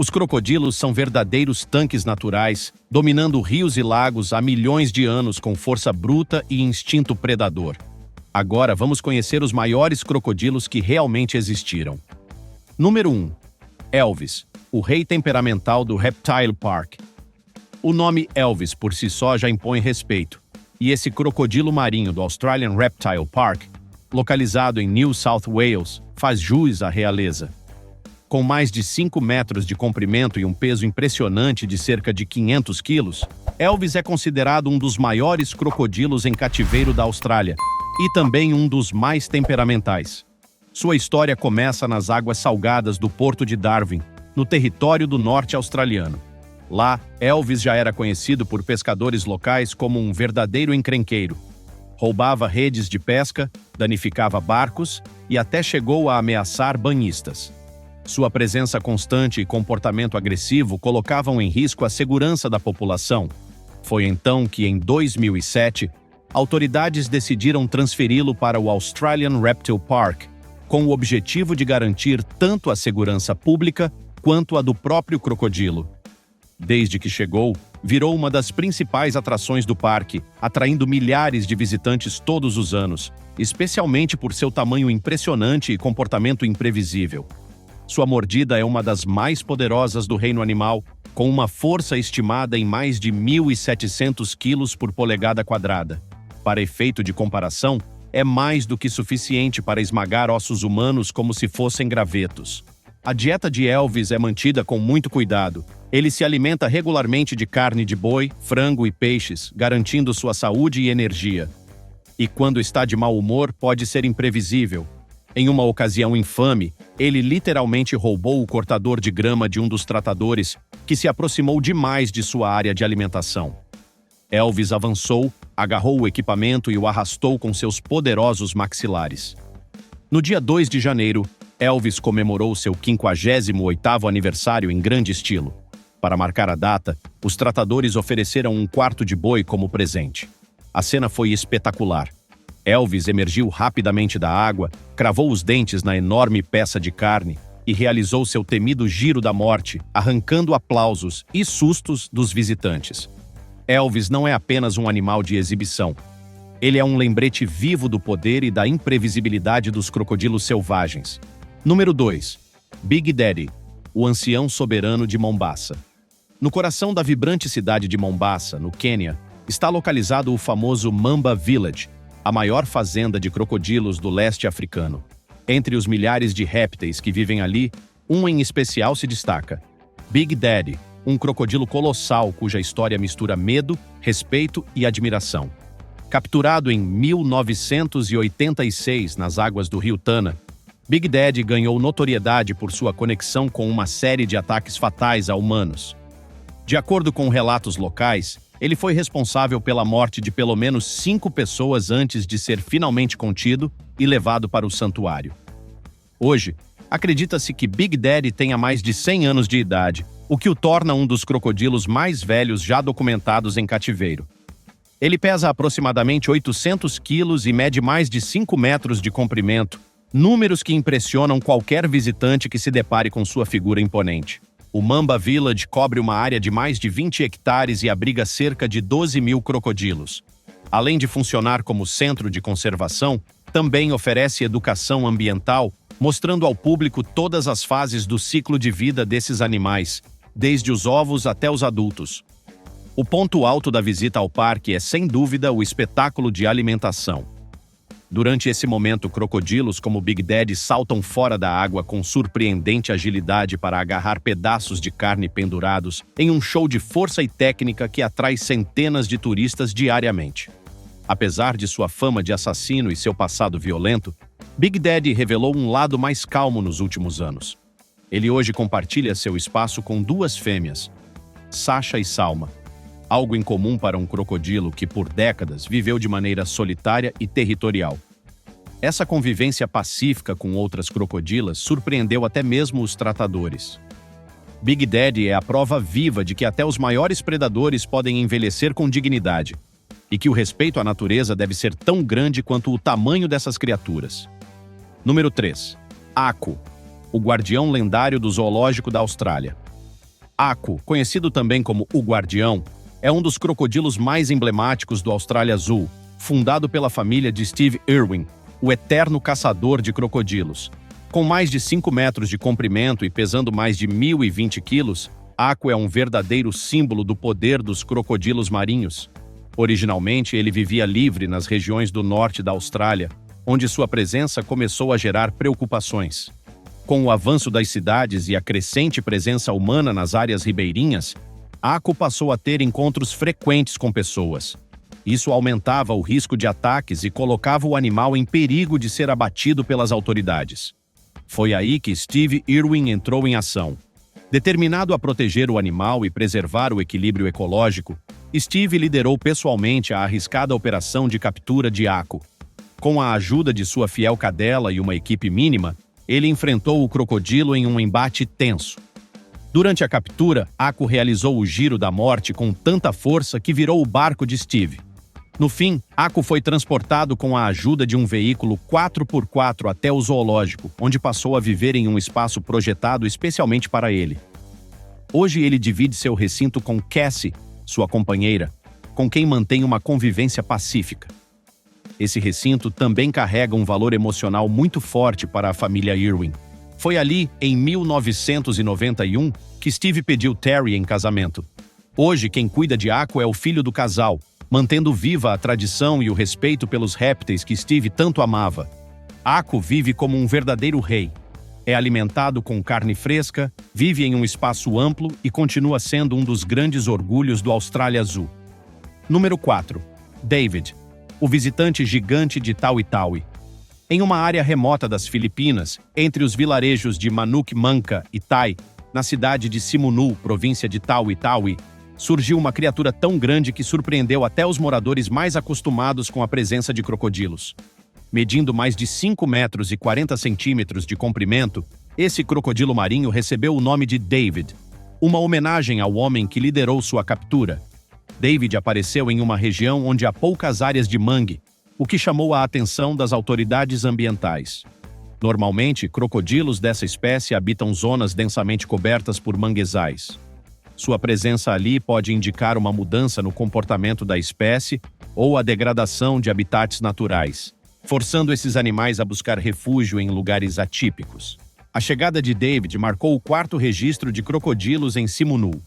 Os crocodilos são verdadeiros tanques naturais, dominando rios e lagos há milhões de anos com força bruta e instinto predador. Agora vamos conhecer os maiores crocodilos que realmente existiram. Número 1. Elvis, o rei temperamental do Reptile Park. O nome Elvis por si só já impõe respeito, e esse crocodilo marinho do Australian Reptile Park, localizado em New South Wales, faz jus à realeza. Com mais de 5 metros de comprimento e um peso impressionante de cerca de 500 quilos, Elvis é considerado um dos maiores crocodilos em cativeiro da Austrália e também um dos mais temperamentais. Sua história começa nas águas salgadas do Porto de Darwin, no território do norte australiano. Lá, Elvis já era conhecido por pescadores locais como um verdadeiro encrenqueiro. Roubava redes de pesca, danificava barcos e até chegou a ameaçar banhistas. Sua presença constante e comportamento agressivo colocavam em risco a segurança da população. Foi então que, em 2007, autoridades decidiram transferi-lo para o Australian Reptile Park, com o objetivo de garantir tanto a segurança pública quanto a do próprio crocodilo. Desde que chegou, virou uma das principais atrações do parque, atraindo milhares de visitantes todos os anos, especialmente por seu tamanho impressionante e comportamento imprevisível. Sua mordida é uma das mais poderosas do reino animal, com uma força estimada em mais de 1.700 quilos por polegada quadrada. Para efeito de comparação, é mais do que suficiente para esmagar ossos humanos como se fossem gravetos. A dieta de Elvis é mantida com muito cuidado. Ele se alimenta regularmente de carne de boi, frango e peixes, garantindo sua saúde e energia. E quando está de mau humor, pode ser imprevisível. Em uma ocasião infame, ele literalmente roubou o cortador de grama de um dos tratadores, que se aproximou demais de sua área de alimentação. Elvis avançou, agarrou o equipamento e o arrastou com seus poderosos maxilares. No dia 2 de janeiro, Elvis comemorou seu 58º aniversário em grande estilo. Para marcar a data, os tratadores ofereceram um quarto de boi como presente. A cena foi espetacular. Elvis emergiu rapidamente da água, cravou os dentes na enorme peça de carne e realizou seu temido giro da morte, arrancando aplausos e sustos dos visitantes. Elvis não é apenas um animal de exibição. Ele é um lembrete vivo do poder e da imprevisibilidade dos crocodilos selvagens. Número 2. Big Daddy, o ancião soberano de Mombasa. No coração da vibrante cidade de Mombasa, no Quênia, está localizado o famoso Mamba Village, a maior fazenda de crocodilos do leste africano. Entre os milhares de répteis que vivem ali, um em especial se destaca: Big Daddy, um crocodilo colossal cuja história mistura medo, respeito e admiração. Capturado em 1986 nas águas do rio Tana, Big Daddy ganhou notoriedade por sua conexão com uma série de ataques fatais a humanos. De acordo com relatos locais, ele foi responsável pela morte de pelo menos 5 pessoas antes de ser finalmente contido e levado para o santuário. Hoje, acredita-se que Big Daddy tenha mais de 100 anos de idade, o que o torna um dos crocodilos mais velhos já documentados em cativeiro. Ele pesa aproximadamente 800 quilos e mede mais de 5 metros de comprimento, números que impressionam qualquer visitante que se depare com sua figura imponente. O Mamba Village cobre uma área de mais de 20 hectares e abriga cerca de 12.000 crocodilos. Além de funcionar como centro de conservação, também oferece educação ambiental, mostrando ao público todas as fases do ciclo de vida desses animais, desde os ovos até os adultos. O ponto alto da visita ao parque é, sem dúvida, o espetáculo de alimentação. Durante esse momento, crocodilos como Big Daddy saltam fora da água com surpreendente agilidade para agarrar pedaços de carne pendurados em um show de força e técnica que atrai centenas de turistas diariamente. Apesar de sua fama de assassino e seu passado violento, Big Daddy revelou um lado mais calmo nos últimos anos. Ele hoje compartilha seu espaço com 2 fêmeas, Sasha e Salma. Algo incomum para um crocodilo que, por décadas, viveu de maneira solitária e territorial. Essa convivência pacífica com outras crocodilas surpreendeu até mesmo os tratadores. Big Daddy é a prova viva de que até os maiores predadores podem envelhecer com dignidade, e que o respeito à natureza deve ser tão grande quanto o tamanho dessas criaturas. Número 3. Aku, o guardião lendário do zoológico da Austrália. Aku, conhecido também como o Guardião, é um dos crocodilos mais emblemáticos do Austrália Azul, fundado pela família de Steve Irwin, o eterno caçador de crocodilos. Com mais de 5 metros de comprimento e pesando mais de 1.020 quilos, Aku é um verdadeiro símbolo do poder dos crocodilos marinhos. Originalmente, ele vivia livre nas regiões do norte da Austrália, onde sua presença começou a gerar preocupações. Com o avanço das cidades e a crescente presença humana nas áreas ribeirinhas, Aku passou a ter encontros frequentes com pessoas. Isso aumentava o risco de ataques e colocava o animal em perigo de ser abatido pelas autoridades. Foi aí que Steve Irwin entrou em ação. Determinado a proteger o animal e preservar o equilíbrio ecológico, Steve liderou pessoalmente a arriscada operação de captura de Aku. Com a ajuda de sua fiel cadela e uma equipe mínima, ele enfrentou o crocodilo em um embate tenso. Durante a captura, Aku realizou o giro da morte com tanta força que virou o barco de Steve. No fim, Aku foi transportado com a ajuda de um veículo 4x4 até o zoológico, onde passou a viver em um espaço projetado especialmente para ele. Hoje ele divide seu recinto com Cassie, sua companheira, com quem mantém uma convivência pacífica. Esse recinto também carrega um valor emocional muito forte para a família Irwin. Foi ali, em 1991, que Steve pediu Terry em casamento. Hoje, quem cuida de Aku é o filho do casal, mantendo viva a tradição e o respeito pelos répteis que Steve tanto amava. Aku vive como um verdadeiro rei. É alimentado com carne fresca, vive em um espaço amplo e continua sendo um dos grandes orgulhos do Austrália Azul. Número 4. David, o visitante gigante de Tawi-Tawi. Em uma área remota das Filipinas, entre os vilarejos de Manuk Manka e Tai, na cidade de Simunul, província de Tawi-Tawi, surgiu uma criatura tão grande que surpreendeu até os moradores mais acostumados com a presença de crocodilos. Medindo mais de 5 metros e 40 centímetros de comprimento, esse crocodilo marinho recebeu o nome de David, uma homenagem ao homem que liderou sua captura. David apareceu em uma região onde há poucas áreas de mangue, o que chamou a atenção das autoridades ambientais. Normalmente, crocodilos dessa espécie habitam zonas densamente cobertas por manguezais. Sua presença ali pode indicar uma mudança no comportamento da espécie ou a degradação de habitats naturais, forçando esses animais a buscar refúgio em lugares atípicos. A chegada de David marcou o 4º registro de crocodilos em Simunul.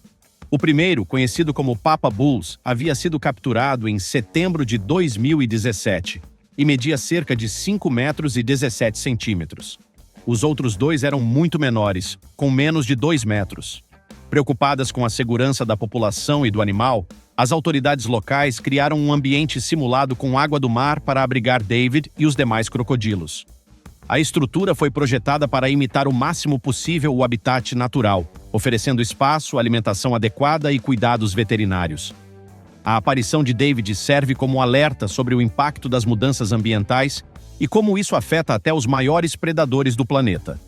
O primeiro, conhecido como Papa Bulls, havia sido capturado em setembro de 2017 e media cerca de 5 metros e 17 centímetros. Os outros 2 eram muito menores, com menos de 2 metros. Preocupadas com a segurança da população e do animal, as autoridades locais criaram um ambiente simulado com água do mar para abrigar David e os demais crocodilos. A estrutura foi projetada para imitar o máximo possível o habitat natural, oferecendo espaço, alimentação adequada e cuidados veterinários. A aparição de David serve como alerta sobre o impacto das mudanças ambientais e como isso afeta até os maiores predadores do planeta.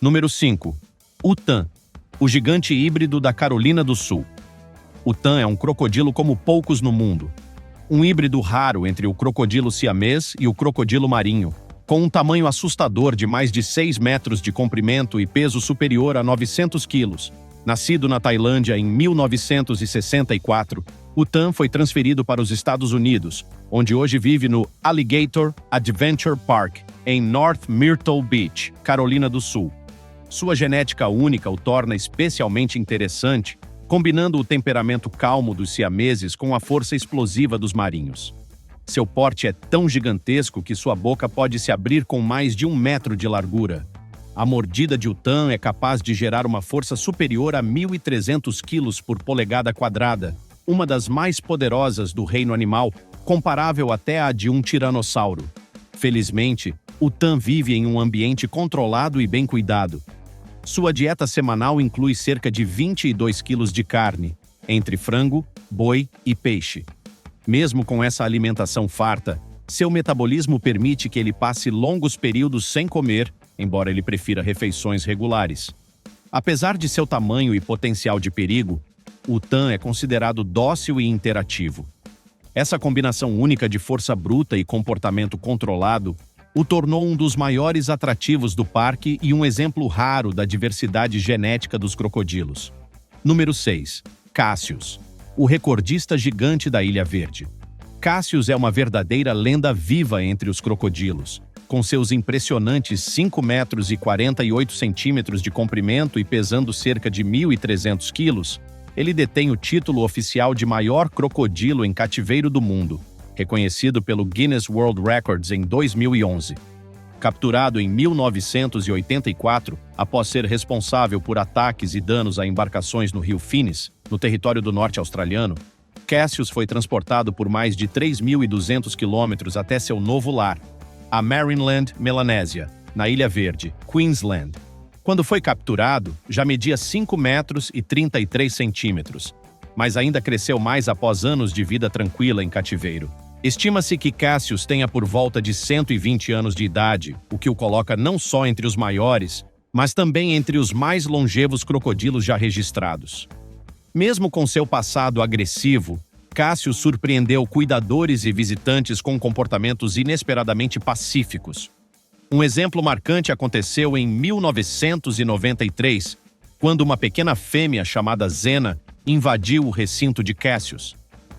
Número 5. O Tan, o gigante híbrido da Carolina do Sul. O Tan é um crocodilo como poucos no mundo. Um híbrido raro entre o crocodilo siamês e o crocodilo marinho, com um tamanho assustador de mais de 6 metros de comprimento e peso superior a 900 quilos. Nascido na Tailândia em 1964, o Tan foi transferido para os Estados Unidos, onde hoje vive no Alligator Adventure Park, em North Myrtle Beach, Carolina do Sul. Sua genética única o torna especialmente interessante, combinando o temperamento calmo dos siameses com a força explosiva dos marinhos. Seu porte é tão gigantesco que sua boca pode se abrir com mais de 1 metro de largura. A mordida de Tan é capaz de gerar uma força superior a 1.300 quilos por polegada quadrada, uma das mais poderosas do reino animal, comparável até à de um tiranossauro. Felizmente, o Tan vive em um ambiente controlado e bem cuidado. Sua dieta semanal inclui cerca de 22 quilos de carne, entre frango, boi e peixe. Mesmo com essa alimentação farta, seu metabolismo permite que ele passe longos períodos sem comer, embora ele prefira refeições regulares. Apesar de seu tamanho e potencial de perigo, o Tan é considerado dócil e interativo. Essa combinação única de força bruta e comportamento controlado o tornou um dos maiores atrativos do parque e um exemplo raro da diversidade genética dos crocodilos. Número 6. Cassius, o recordista gigante da Ilha Verde. Cassius é uma verdadeira lenda viva entre os crocodilos. Com seus impressionantes 5 metros e 48 centímetros de comprimento e pesando cerca de 1.300 quilos, ele detém o título oficial de maior crocodilo em cativeiro do mundo, reconhecido pelo Guinness World Records em 2011. Capturado em 1984, após ser responsável por ataques e danos a embarcações no rio Finis, no território do norte australiano, Cassius foi transportado por mais de 3.200 quilômetros até seu novo lar, a Marineland Melanesia, na Ilha Verde, Queensland. Quando foi capturado, já media 5 metros e 33 centímetros, mas ainda cresceu mais após anos de vida tranquila em cativeiro. Estima-se que Cassius tenha por volta de 120 anos de idade, o que o coloca não só entre os maiores, mas também entre os mais longevos crocodilos já registrados. Mesmo com seu passado agressivo, Cassius surpreendeu cuidadores e visitantes com comportamentos inesperadamente pacíficos. Um exemplo marcante aconteceu em 1993, quando uma pequena fêmea chamada Zena invadiu o recinto de Cassius.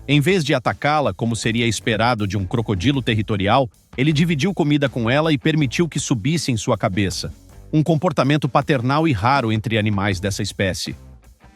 Em vez de atacá-la como seria esperado de um crocodilo territorial, ele dividiu comida com ela e permitiu que subisse em sua cabeça. Um comportamento paternal e raro entre animais dessa espécie.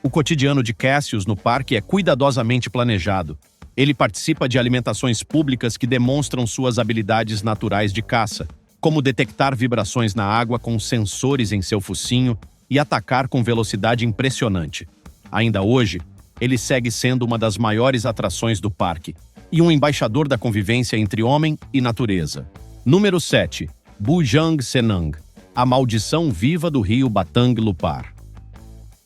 O cotidiano de Cassius no parque é cuidadosamente planejado. Ele participa de alimentações públicas que demonstram suas habilidades naturais de caça, como detectar vibrações na água com sensores em seu focinho e atacar com velocidade impressionante. Ainda hoje, ele segue sendo uma das maiores atrações do parque e um embaixador da convivência entre homem e natureza. Número 7. Bujang Senang, a maldição viva do rio Batang Lupar.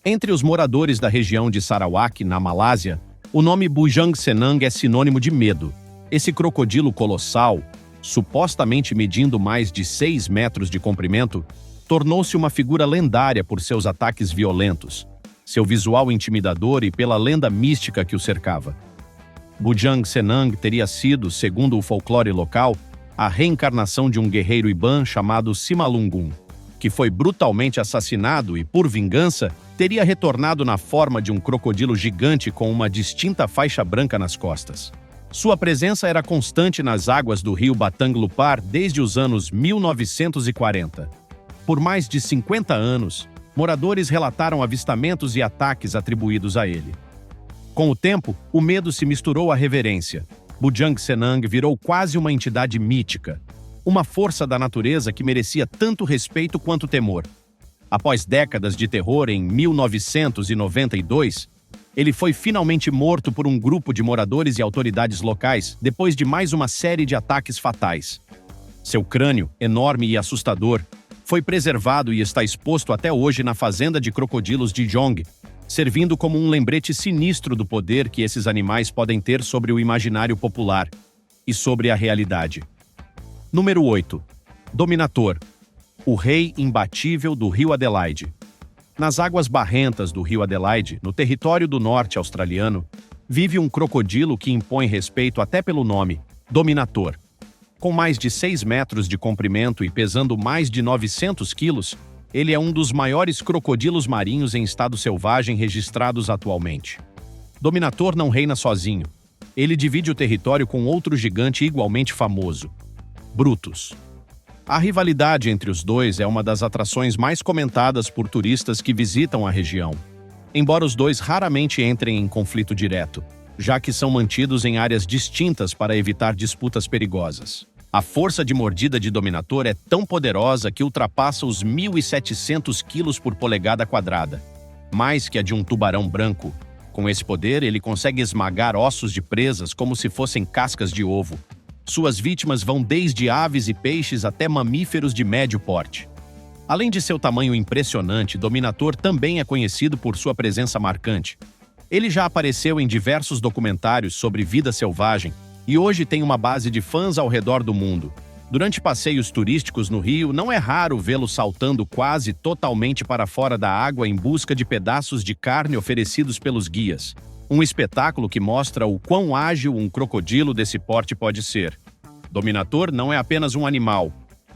Entre os moradores da região de Sarawak, na Malásia, o nome Bujang Senang é sinônimo de medo. Esse crocodilo colossal, supostamente medindo mais de 6 metros de comprimento, tornou-se uma figura lendária por seus ataques violentos, seu visual intimidador e pela lenda mística que o cercava. Bujang Senang teria sido, segundo o folclore local, a reencarnação de um guerreiro Iban chamado Simalungun, que foi brutalmente assassinado e, por vingança, teria retornado na forma de um crocodilo gigante com uma distinta faixa branca nas costas. Sua presença era constante nas águas do rio Batang Lupar desde os anos 1940. Por mais de 50 anos, moradores relataram avistamentos e ataques atribuídos a ele. Com o tempo, o medo se misturou à reverência. Bujang Senang virou quase uma entidade mítica, uma força da natureza que merecia tanto respeito quanto temor. Após décadas de terror, em 1992, ele foi finalmente morto por um grupo de moradores e autoridades locais depois de mais uma série de ataques fatais. Seu crânio, enorme e assustador, foi preservado e está exposto até hoje na fazenda de crocodilos de Jong, servindo como um lembrete sinistro do poder que esses animais podem ter sobre o imaginário popular e sobre a realidade. Número 8. Dominator, o rei imbatível do rio Adelaide. Nas águas barrentas do rio Adelaide, no território do norte australiano, vive um crocodilo que impõe respeito até pelo nome, Dominator. Com mais de 6 metros de comprimento e pesando mais de 900 quilos, ele é um dos maiores crocodilos marinhos em estado selvagem registrados atualmente. Dominator não reina sozinho. Ele divide o território com outro gigante igualmente famoso, Brutus. A rivalidade entre os dois é uma das atrações mais comentadas por turistas que visitam a região, embora os dois raramente entrem em conflito direto, já que são mantidos em áreas distintas para evitar disputas perigosas. A força de mordida de Dominator é tão poderosa que ultrapassa os 1.700 quilos por polegada quadrada, mais que a de um tubarão branco. Com esse poder, ele consegue esmagar ossos de presas como se fossem cascas de ovo. Suas vítimas vão desde aves e peixes até mamíferos de médio porte. Além de seu tamanho impressionante, Dominator também é conhecido por sua presença marcante. Ele já apareceu em diversos documentários sobre vida selvagem e hoje tem uma base de fãs ao redor do mundo. Durante passeios turísticos no rio, não é raro vê-lo saltando quase totalmente para fora da água em busca de pedaços de carne oferecidos pelos guias. Um espetáculo que mostra o quão ágil um crocodilo desse porte pode ser. Dominator não é apenas um animal.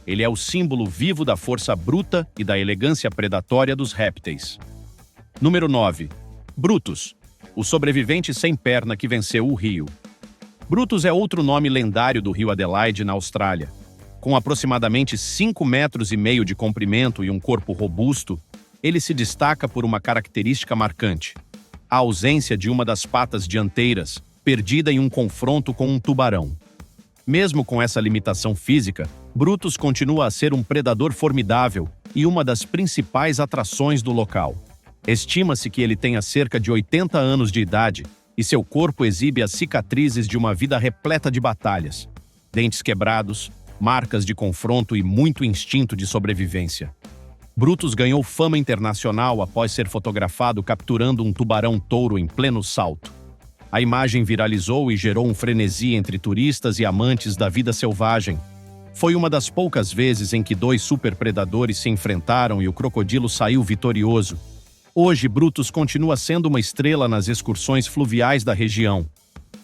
Ele é o símbolo vivo da força bruta e da elegância predatória dos répteis. Número 9. Brutus, o sobrevivente sem perna que venceu o rio. Brutus é outro nome lendário do rio Adelaide, na Austrália. Com aproximadamente 5,5 metros de comprimento e um corpo robusto, ele se destaca por uma característica marcante: a ausência de uma das patas dianteiras, perdida em um confronto com um tubarão. Mesmo com essa limitação física, Brutus continua a ser um predador formidável e uma das principais atrações do local. Estima-se que ele tenha cerca de 80 anos de idade e seu corpo exibe as cicatrizes de uma vida repleta de batalhas, dentes quebrados, marcas de confronto e muito instinto de sobrevivência. Brutus ganhou fama internacional após ser fotografado capturando um tubarão-touro em pleno salto. A imagem viralizou e gerou um frenesi entre turistas e amantes da vida selvagem. Foi uma das poucas vezes em que dois superpredadores se enfrentaram e o crocodilo saiu vitorioso. Hoje, Brutus continua sendo uma estrela nas excursões fluviais da região.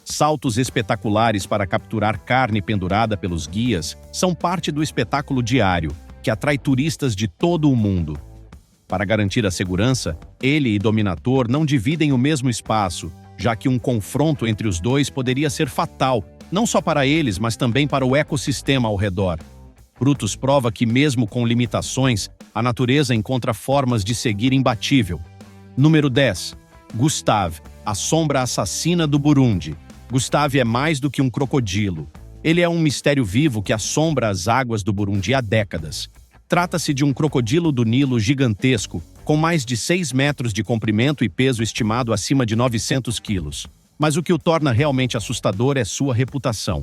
Saltos espetaculares para capturar carne pendurada pelos guias são parte do espetáculo diário, que atrai turistas de todo o mundo. Para garantir a segurança, ele e Dominator não dividem o mesmo espaço, já que um confronto entre os dois poderia ser fatal, não só para eles, mas também para o ecossistema ao redor. Brutus prova que, mesmo com limitações, a natureza encontra formas de seguir imbatível. Número 10. Gustave, a sombra assassina do Burundi. Gustave é mais do que um crocodilo. Ele é um mistério vivo que assombra as águas do Burundi há décadas. Trata-se de um crocodilo do Nilo gigantesco, com mais de 6 metros de comprimento e peso estimado acima de 900 quilos. Mas o que o torna realmente assustador é sua reputação.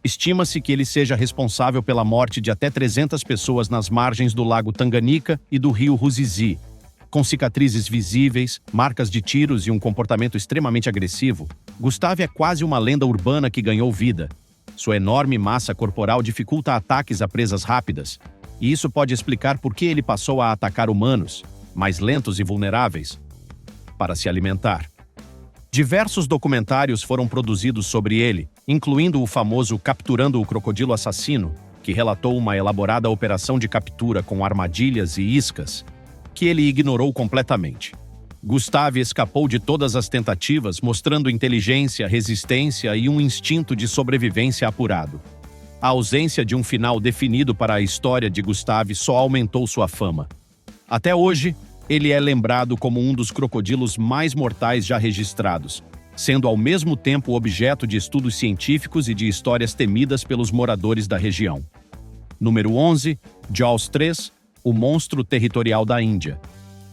Estima-se que ele seja responsável pela morte de até 300 pessoas nas margens do lago Tanganica e do rio Ruzizi. Com cicatrizes visíveis, marcas de tiros e um comportamento extremamente agressivo, Gustave é quase uma lenda urbana que ganhou vida. Sua enorme massa corporal dificulta ataques a presas rápidas, e isso pode explicar por que ele passou a atacar humanos, mais lentos e vulneráveis, para se alimentar. Diversos documentários foram produzidos sobre ele, incluindo o famoso Capturando o Crocodilo Assassino, que relatou uma elaborada operação de captura com armadilhas e iscas, que ele ignorou completamente. Gustave escapou de todas as tentativas, mostrando inteligência, resistência e um instinto de sobrevivência apurado. A ausência de um final definido para a história de Gustave só aumentou sua fama. Até hoje, ele é lembrado como um dos crocodilos mais mortais já registrados, sendo ao mesmo tempo objeto de estudos científicos e de histórias temidas pelos moradores da região. Número 11. Jaws 3, o monstro territorial da Índia.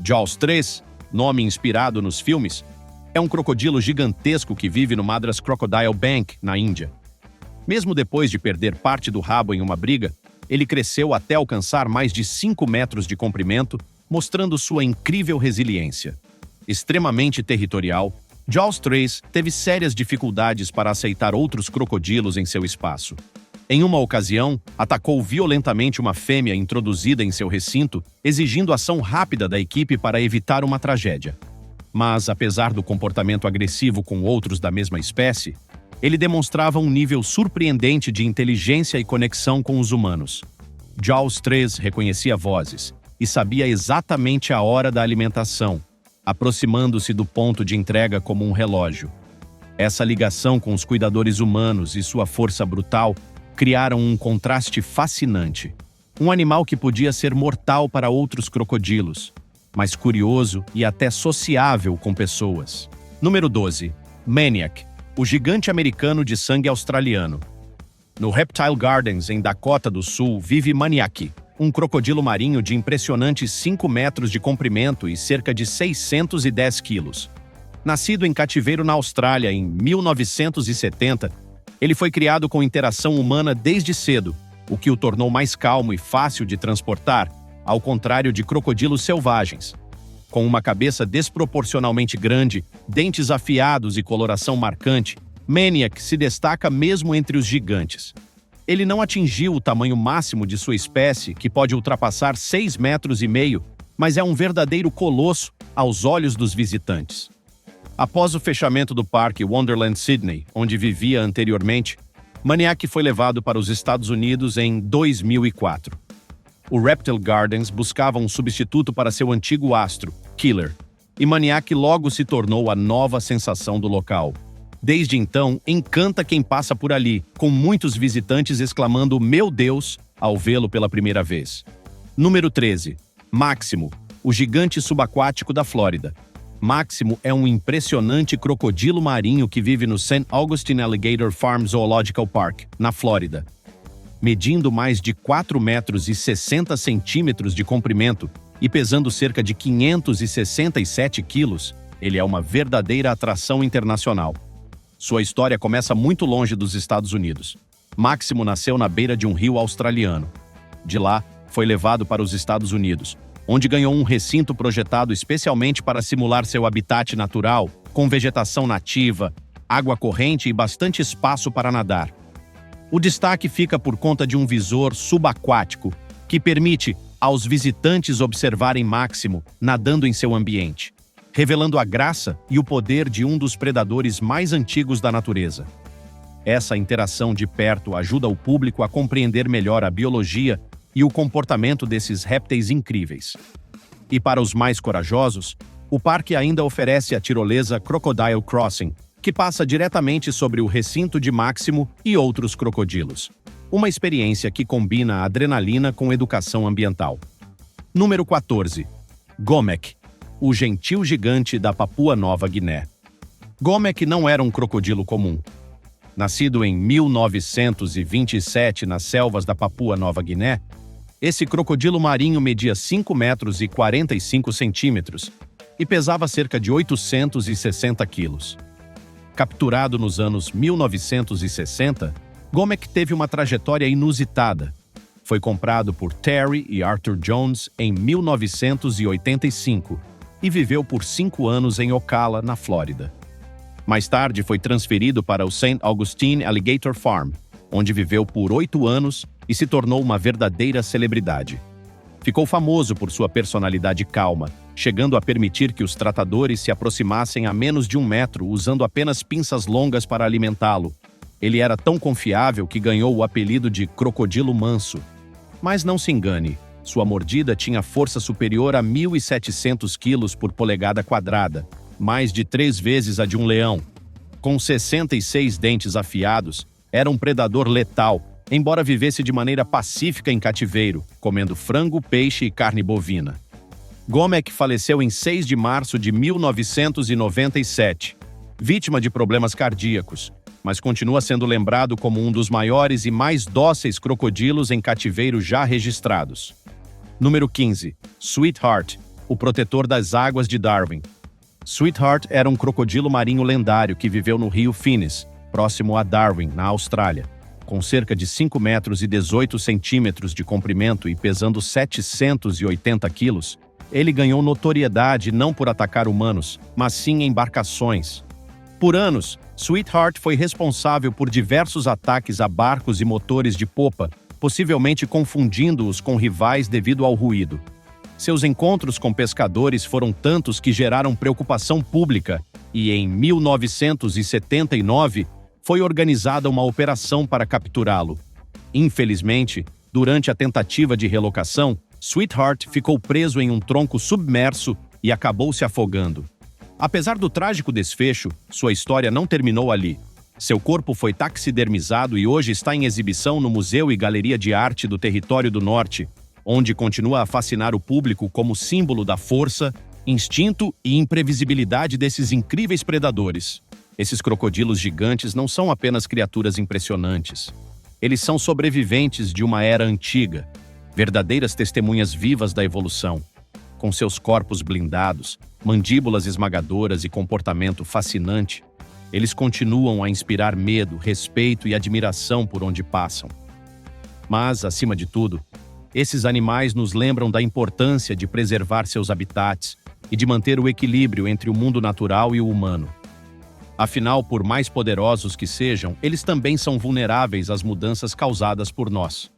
Jaws 3, nome inspirado nos filmes, é um crocodilo gigantesco que vive no Madras Crocodile Bank, na Índia. Mesmo depois de perder parte do rabo em uma briga, ele cresceu até alcançar mais de 5 metros de comprimento, mostrando sua incrível resiliência. Extremamente territorial, Jaws 3 teve sérias dificuldades para aceitar outros crocodilos em seu espaço. Em uma ocasião, atacou violentamente uma fêmea introduzida em seu recinto, exigindo ação rápida da equipe para evitar uma tragédia. Mas, apesar do comportamento agressivo com outros da mesma espécie, ele demonstrava um nível surpreendente de inteligência e conexão com os humanos. Jaws 3 reconhecia vozes e sabia exatamente a hora da alimentação, aproximando-se do ponto de entrega como um relógio. Essa ligação com os cuidadores humanos e sua força brutal criaram um contraste fascinante. Um animal que podia ser mortal para outros crocodilos, mas curioso e até sociável com pessoas. Número 12. Maniac, o gigante americano de sangue australiano. No Reptile Gardens, em Dakota do Sul, vive Maniac, um crocodilo marinho de impressionantes 5 metros de comprimento e cerca de 610 quilos. Nascido em cativeiro na Austrália em 1970, ele foi criado com interação humana desde cedo, o que o tornou mais calmo e fácil de transportar, ao contrário de crocodilos selvagens. Com uma cabeça desproporcionalmente grande, dentes afiados e coloração marcante, Maniac se destaca mesmo entre os gigantes. Ele não atingiu o tamanho máximo de sua espécie, que pode ultrapassar 6,5 metros, mas é um verdadeiro colosso aos olhos dos visitantes. Após o fechamento do parque Wonderland Sydney, onde vivia anteriormente, Maniac foi levado para os Estados Unidos em 2004. O Reptile Gardens buscava um substituto para seu antigo astro, Killer. e Maniac logo se tornou a nova sensação do local. Desde então, encanta quem passa por ali, com muitos visitantes exclamando "Meu Deus!" ao vê-lo pela primeira vez. Número 13. Máximo, o gigante subaquático da Flórida. Máximo é um impressionante crocodilo marinho que vive no St. Augustine Alligator Farm Zoological Park, na Flórida. Medindo mais de 4,60 metros de comprimento e pesando cerca de 567 quilos, ele é uma verdadeira atração internacional. Sua história começa muito longe dos Estados Unidos. Máximo nasceu na beira de um rio australiano. De lá, foi levado para os Estados Unidos, onde ganhou um recinto projetado especialmente para simular seu habitat natural, com vegetação nativa, água corrente e bastante espaço para nadar. O destaque fica por conta de um visor subaquático, que permite aos visitantes observarem Máximo nadando em seu ambiente, revelando a graça e o poder de um dos predadores mais antigos da natureza. Essa interação de perto ajuda o público a compreender melhor a biologia e o comportamento desses répteis incríveis. E para os mais corajosos, o parque ainda oferece a tirolesa Crocodile Crossing, que passa diretamente sobre o recinto de Máximo e outros crocodilos. Uma experiência que combina adrenalina com educação ambiental. Número 14. Gomek, o gentil gigante da Papua Nova Guiné. Gomek não era um crocodilo comum. Nascido em 1927 nas selvas da Papua Nova Guiné, esse crocodilo marinho media 5,45 metros e pesava cerca de 860 quilos. Capturado nos anos 1960, Gomek teve uma trajetória inusitada. Foi comprado por Terry e Arthur Jones em 1985 e viveu por 5 anos em Ocala, na Flórida. Mais tarde foi transferido para o St. Augustine Alligator Farm, onde viveu por 8 anos e se tornou uma verdadeira celebridade. Ficou famoso por sua personalidade calma, chegando a permitir que os tratadores se aproximassem a menos de 1 metro usando apenas pinças longas para alimentá-lo. Ele era tão confiável que ganhou o apelido de crocodilo manso. Mas não se engane, sua mordida tinha força superior a 1.700 quilos por polegada quadrada, mais de 3 vezes a de um leão. Com 66 dentes afiados, era um predador letal, embora vivesse de maneira pacífica em cativeiro, comendo frango, peixe e carne bovina. Gomek faleceu em 6 de março de 1997, vítima de problemas cardíacos, mas continua sendo lembrado como um dos maiores e mais dóceis crocodilos em cativeiro já registrados. Número 15. Sweetheart, o protetor das águas de Darwin. Sweetheart era um crocodilo marinho lendário que viveu no rio Finis, próximo a Darwin, na Austrália. Com cerca de 5 metros e 18 centímetros de comprimento e pesando 780 quilos, ele ganhou notoriedade não por atacar humanos, mas sim embarcações. Por anos, Sweetheart foi responsável por diversos ataques a barcos e motores de popa, possivelmente confundindo-os com rivais devido ao ruído. Seus encontros com pescadores foram tantos que geraram preocupação pública e, em 1979, foi organizada uma operação para capturá-lo. Infelizmente, durante a tentativa de relocação, Sweetheart ficou preso em um tronco submerso e acabou se afogando. Apesar do trágico desfecho, sua história não terminou ali. Seu corpo foi taxidermizado e hoje está em exibição no Museu e Galeria de Arte do Território do Norte, onde continua a fascinar o público como símbolo da força, instinto e imprevisibilidade desses incríveis predadores. Esses crocodilos gigantes não são apenas criaturas impressionantes. Eles são sobreviventes de uma era antiga, verdadeiras testemunhas vivas da evolução. Com seus corpos blindados, mandíbulas esmagadoras e comportamento fascinante, eles continuam a inspirar medo, respeito e admiração por onde passam. Mas, acima de tudo, esses animais nos lembram da importância de preservar seus habitats e de manter o equilíbrio entre o mundo natural e o humano. Afinal, por mais poderosos que sejam, eles também são vulneráveis às mudanças causadas por nós.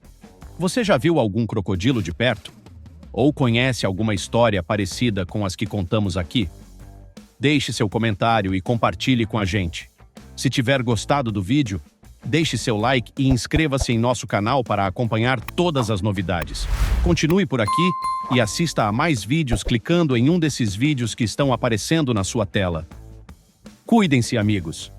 Você já viu algum crocodilo de perto? Ou conhece alguma história parecida com as que contamos aqui? Deixe seu comentário e compartilhe com a gente. Se tiver gostado do vídeo, deixe seu like e inscreva-se em nosso canal para acompanhar todas as novidades. Continue por aqui e assista a mais vídeos clicando em um desses vídeos que estão aparecendo na sua tela. Cuidem-se, amigos!